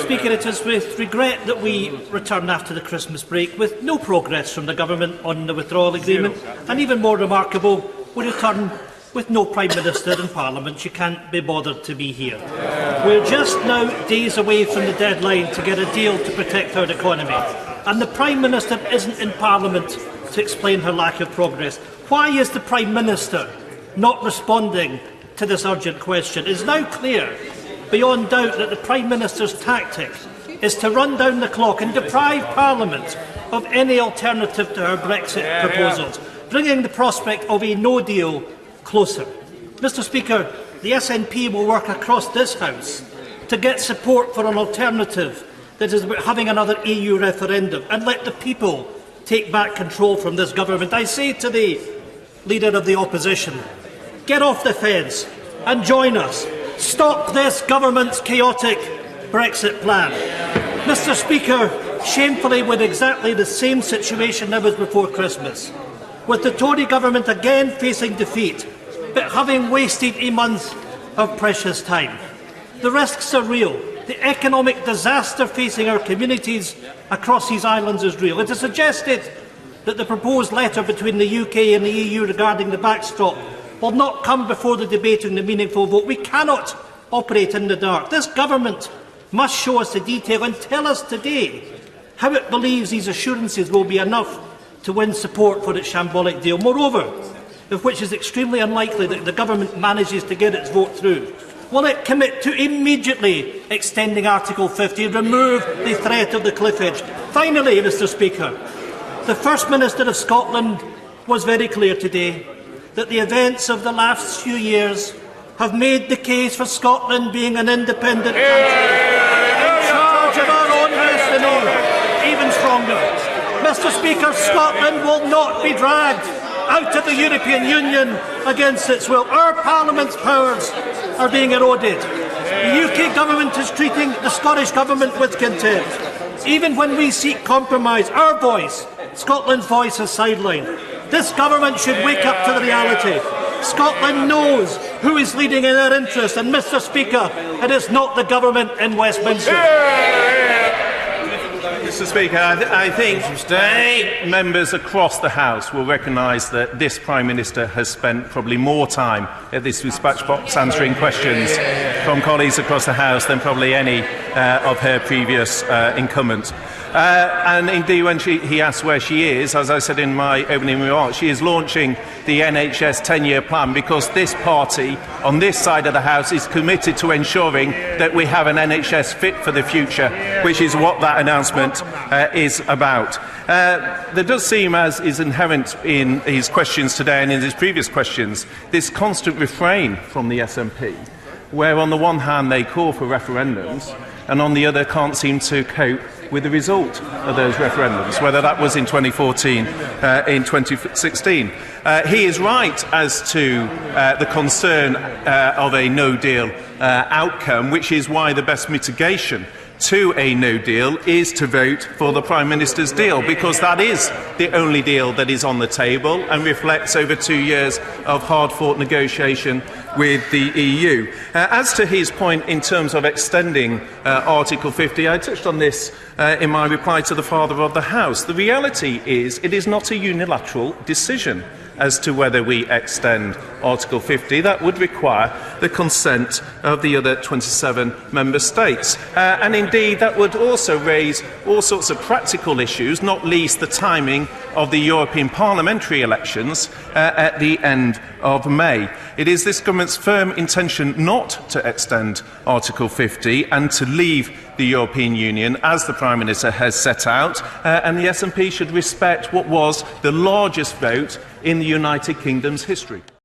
Speaker, it is with regret that we return after the Christmas break with no progress from the Government on the withdrawal agreement, and even more remarkable, we return with no Prime Minister in Parliament. She can't be bothered to be here. We're just now days away from the deadline to get a deal to protect our economy, and the Prime Minister isn't in Parliament to explain her lack of progress. Why is the Prime Minister not responding to this urgent question? It is now clear, beyond doubt, that the Prime Minister's tactic is to run down the clock and deprive Parliament of any alternative to her Brexit proposals, bringing the prospect of a no-deal closer. Mr Speaker, the SNP will work across this House to get support for an alternative that is about having another EU referendum and let the people take back control from this government. I say to the Leader of the Opposition, get off the fence and join us. Stop this government's chaotic Brexit plan. Mr Speaker, shamefully we're in exactly the same situation now as before Christmas, with the Tory government again facing defeat, but having wasted a month of precious time. The risks are real. The economic disaster facing our communities across these islands is real. It is suggested that the proposed letter between the UK and the EU regarding the backstop will not come before the debate on the meaningful vote. We cannot operate in the dark. This government must show us the detail and tell us today how it believes these assurances will be enough to win support for its shambolic deal. Moreover, of which is extremely unlikely that the government manages to get its vote through, will it commit to immediately extending Article 50 and remove the threat of the cliff edge? Finally, Mr Speaker, the First Minister of Scotland was very clear today that the events of the last few years have made the case for Scotland being an independent country in charge of our own destiny even stronger. Mr Speaker, Scotland will not be dragged out of the European Union against its will. Our Parliament's powers are being eroded. The UK Government is treating the Scottish Government with contempt. Even when we seek compromise, our voice, Scotland's voice, is sidelined. This government should wake up to the reality. Scotland knows who is leading in their interest, and Mr Speaker, it is not the government in Westminster. Mr Speaker, I think members across the House will recognise that this Prime Minister has spent probably more time at this dispatch box answering questions from colleagues across the House than probably any of her previous incumbents. And indeed, when he asks where she is, as I said in my opening remarks, she is launching the NHS 10-year plan because this party on this side of the House is committed to ensuring that we have an NHS fit for the future, which is what that announcement is about. There does seem, as is inherent in his questions today and in his previous questions, this constant refrain from the SNP, where on the one hand they call for referendums and on the other can't seem to cope with the result of those referendums, whether that was in 2014, in 2016. He is right as to the concern of a no-deal outcome, which is why the best mitigation to a no deal is to vote for the Prime Minister's deal, because that is the only deal that is on the table and reflects over 2 years of hard-fought negotiation with the EU. As to his point in terms of extending Article 50, I touched on this in my reply to the Father of the House. The reality is it is not a unilateral decision as to whether we extend Article 50. That would require the consent of the other 27 member states. And indeed, that would also raise all sorts of practical issues, not least the timing of the European parliamentary elections at the end of May. It is this government's firm intention not to extend Article 50 and to leave the European Union, as the Prime Minister has set out, and the SNP should respect what was the largest vote in the United Kingdom's history.